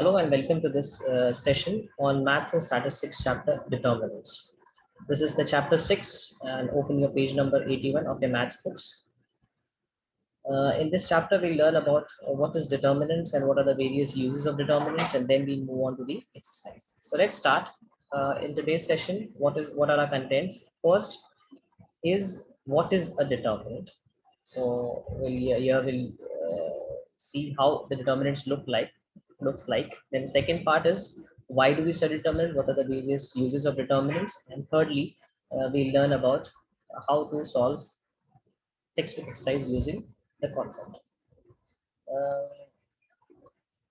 Hello and welcome to this session on Maths and Statistics chapter Determinants. This is the chapter 6 and open your page number 81 of your maths books. In this chapter, we learn about what is determinants and what are the various uses of determinants, and then we move on to the exercise. So let's start. In today's session, what are our contents? First is what is a determinant. So we'll see how the determinants looks like. Then the second part is why do we study determinants? What are the various uses of determinants? And thirdly, we learn about how to solve textbook exercise using the concept. Uh,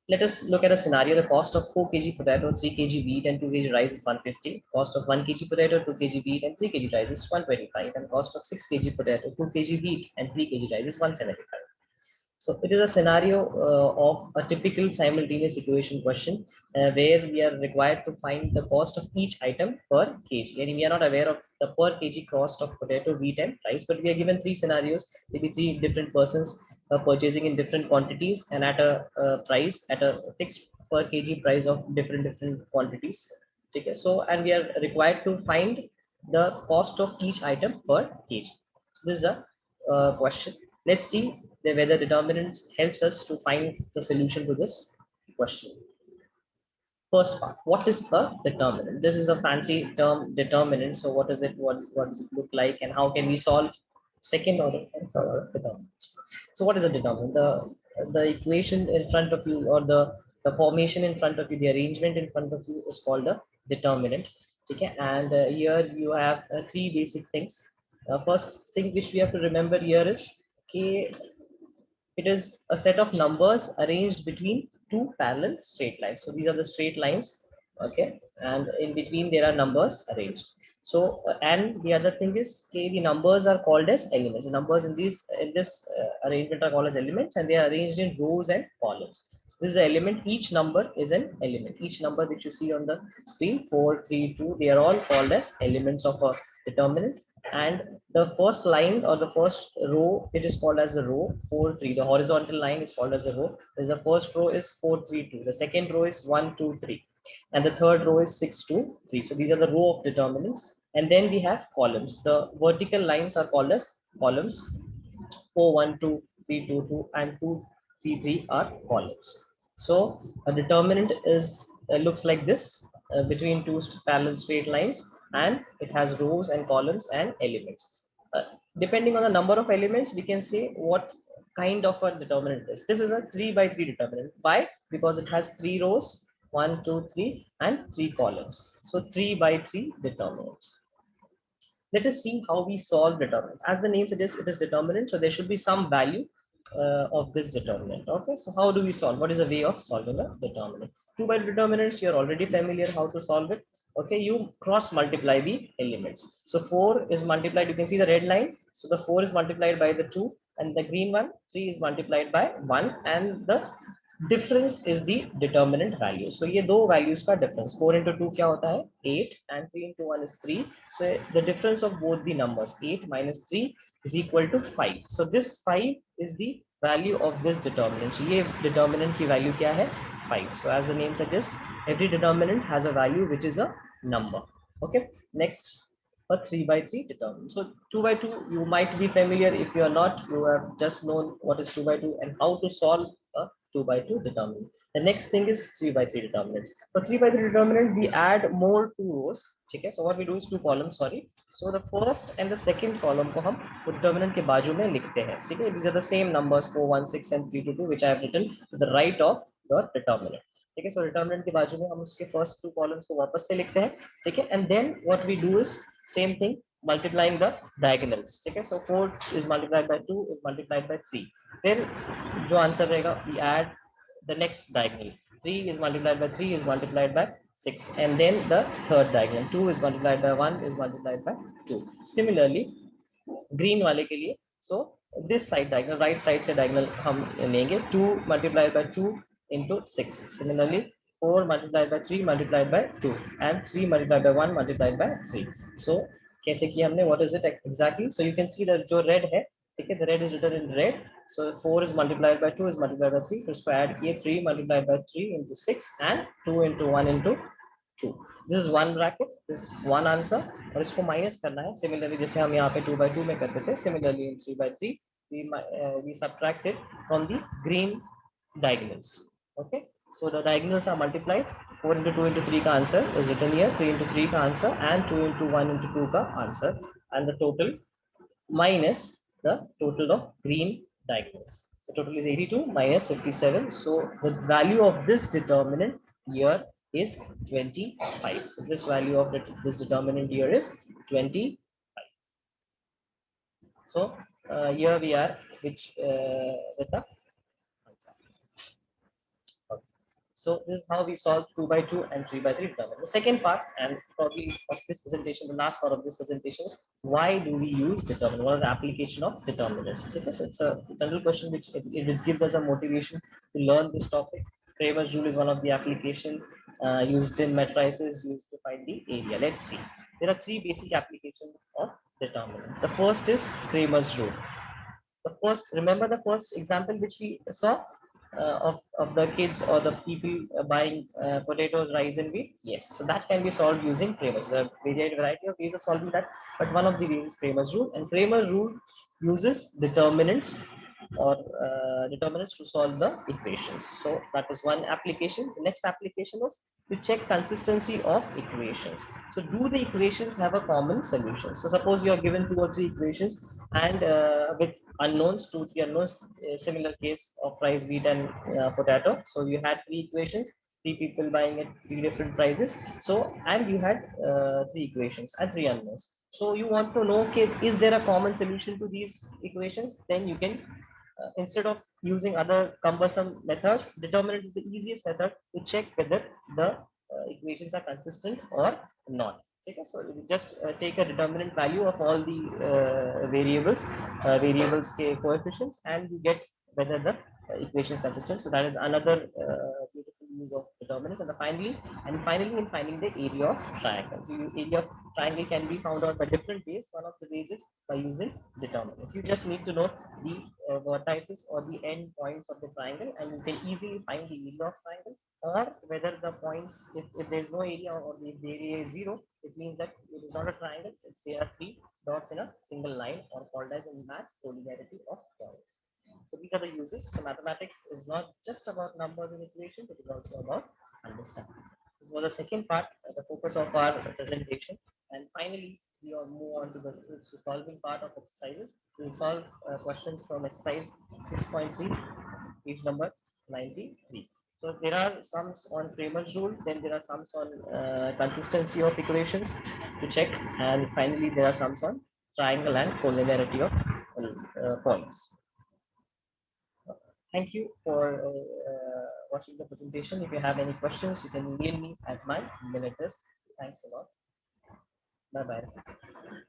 Let us look at a scenario. The cost of 4 kg potato, 3 kg wheat, and 2 kg rice is 150. Cost of 1 kg potato, 2 kg wheat, and 3 kg rice is 125. And cost of 6 kg potato, 2 kg wheat, and 3 kg rice is 175. So it is a scenario of a typical simultaneous equation question where we are required to find the cost of each item per kg. And we are not aware of the per kg cost of potato, wheat, and rice, but we are given three scenarios, maybe three different persons purchasing in different quantities and at a price, at a fixed per kg price of different quantities. Okay, so and we are required to find the cost of each item per kg. So this is a question. Let's see whether determinants helps us to find the solution to this question. First part, what is a determinant? This is a fancy term, determinant. So what is it? What does it look like, and how can we solve second order and third order determinants? So what is a determinant? The equation in front of you, or the formation in front of you, the arrangement in front of you is called a determinant. Okay, and here you have three basic things. First thing which we have to remember here is okay, it is a set of numbers arranged between two parallel straight lines. So these are the straight lines, okay, and in between there are numbers arranged. So and the other thing is, okay, the numbers are called as elements. The numbers in this arrangement are called as elements, and they are arranged in rows and columns. This is an element. Each number is an element. Each number that you see on the screen, 4, 3, 2, they are all called as elements of a determinant. And the first line or the first row, it is called as a row 4 3. The horizontal line is called as a row. There's the first row is 4 3 2. The second row is 1 2 3, and the third row is 6 2 3. So these are the row of determinants. And then we have columns. The vertical lines are called as columns. 4 1 2 3 2 2 and 2 3 3 are columns. So a determinant is looks like this between two parallel straight lines, and it has rows and columns and elements. Depending on the number of elements, we can say what kind of a determinant is. This is a 3 by 3 determinant. Why? Because it has 3 rows, 1 2 3 and 3 columns. So 3 by 3 determinants. Let us see how we solve determinant. As the name suggests, it is determinant, so there should be some value of this determinant. Okay, so how do we solve? What is a way of solving a determinant? 2 by determinants, you're already familiar how to solve it. Okay, you cross multiply the elements. So 4 is multiplied, you can see the red line. So the 4 is multiplied by the 2, and the green one, 3 is multiplied by 1, and the difference is the determinant value. So ये दो values का difference, 4 into 2 क्या होता है 8 and 3 into 1 is 3. So the difference of both the numbers 8 minus 3 is equal to 5. So this 5 is the value of this determinant. So ये determinant की value क्या है 5. So as the name suggests, every determinant has a value which is a number. Okay, next, a 3 by 3 determinant. So 2 by 2 you might be familiar. If you are not, you have just known what is 2 by 2 and how to solve a 2 by 2 determinant. The next thing is 3 by 3 determinant. For 3 by 3 determinant, we add more two rows. Okay, so what we do is two columns, sorry. So the first and the second column को हम determinant के बाजू में लिखते हैं. ठीक है, these are the same numbers 4 1 6 and 3 2 2 which I have written to the right of your determinant. ठीक है, so determinant के बाजू में हम उसके first two columns को वापस से लिखते हैं. ठीक है, and then what we do is same thing, multiplying the diagonals. ठीक है, so 4 is multiplied by 2 is multiplied by 3. फिर जो आंसर रहेगा we add the next diagonal. 3 is multiplied by 3 is multiplied by 6, and then the third diagonal 2 is multiplied by 1 is multiplied by 2. Similarly green वाले के लिए, so this side diagonal, right side से diagonal हम लेंगे 2 multiplied by 2 into 6. Similarly 4 multiplied by 3 multiplied by 2 and 3 multiplied by 1 multiplied by 3. So कैसे किया हमने, what is it exactly? So you can see that जो red है Okay, the red is written in red. So 4 is multiplied by 2 is multiplied by 3. फिर उसको add किए 3 multiplied by 3 into 6 and 2 into 1 into 2. This is one bracket. This is one answer. और इसको minus करना है. Similarly, जैसे हम यहाँ पे 2 by 2 में करते थे. Similarly, in 3 by 3, we subtracted from the green diagonals. Okay. So the diagonals are multiplied. 4 into 2 into 3 का answer is written here. 3 into 3 का answer and 2 into 1 into 2 का answer. And the total minus the total of green diagonals. So total is 82 minus 57. So the value of this determinant here is 25. So this value of this determinant here is 25. So here we are with the answer. Okay. So this is how we solve 2 by 2 and 3 by 3 determinant. The second part, and probably of this presentation, the last part of this presentation is why do we use determinant? What is the application of determinants? Okay, so it's a general question which gives us a motivation to learn this topic. Cramer's rule is one of the application used in matrices used to find the area. Let's see. There are three basic applications of determinant. The first is Cramer's rule. Remember the first example which we saw of the kids or the people buying potatoes, rice and wheat? Yes, so that can be solved using Cramer's. There are variety of ways of solving that, but one of the ways is Cramer's rule, and Cramer's rule uses determinants or determinants to solve the equations. So that is one application. The next application is to check consistency of equations. So do the equations have a common solution? So suppose you are given 2 or 3 equations and with unknowns, 2, 3 unknowns, similar case of rice, wheat and potato. So you had 3 equations, 3 people buying at 3 different prices. So, and you had 3 equations and 3 unknowns. So you want to know, okay, is there a common solution to these equations? Then you can instead of using other cumbersome methods, determinant is the easiest method to check whether the equations are consistent or not. Okay, so you just take a determinant value of all the variables coefficients, and you get whether the equation is consistent. So that is another beautiful use of determinants. And finally, in finding the area of triangle. So area of triangle can be found out by different ways. One of the ways is by using determinants. You just need to know the vertices or the end points of the triangle, and you can easily find the area of triangle, or whether the points, if there is no area or if the area is 0, it means that it is not a triangle. There are 3 dots in a single line, or called as in maths polarity of points. So these are the uses. So mathematics is not just about numbers and equations, it is also about understanding. This was the second part, the focus of our presentation. And finally, we will move on to the solving part of exercises. We will solve questions from exercise 6.3, page number 93. So there are sums on Cramer's rule, then there are sums on consistency of equations to check, and finally there are sums on triangle and collinearity of points. Thank you for watching the presentation. If you have any questions, you can mail me at my email address. Thanks a lot. Bye bye.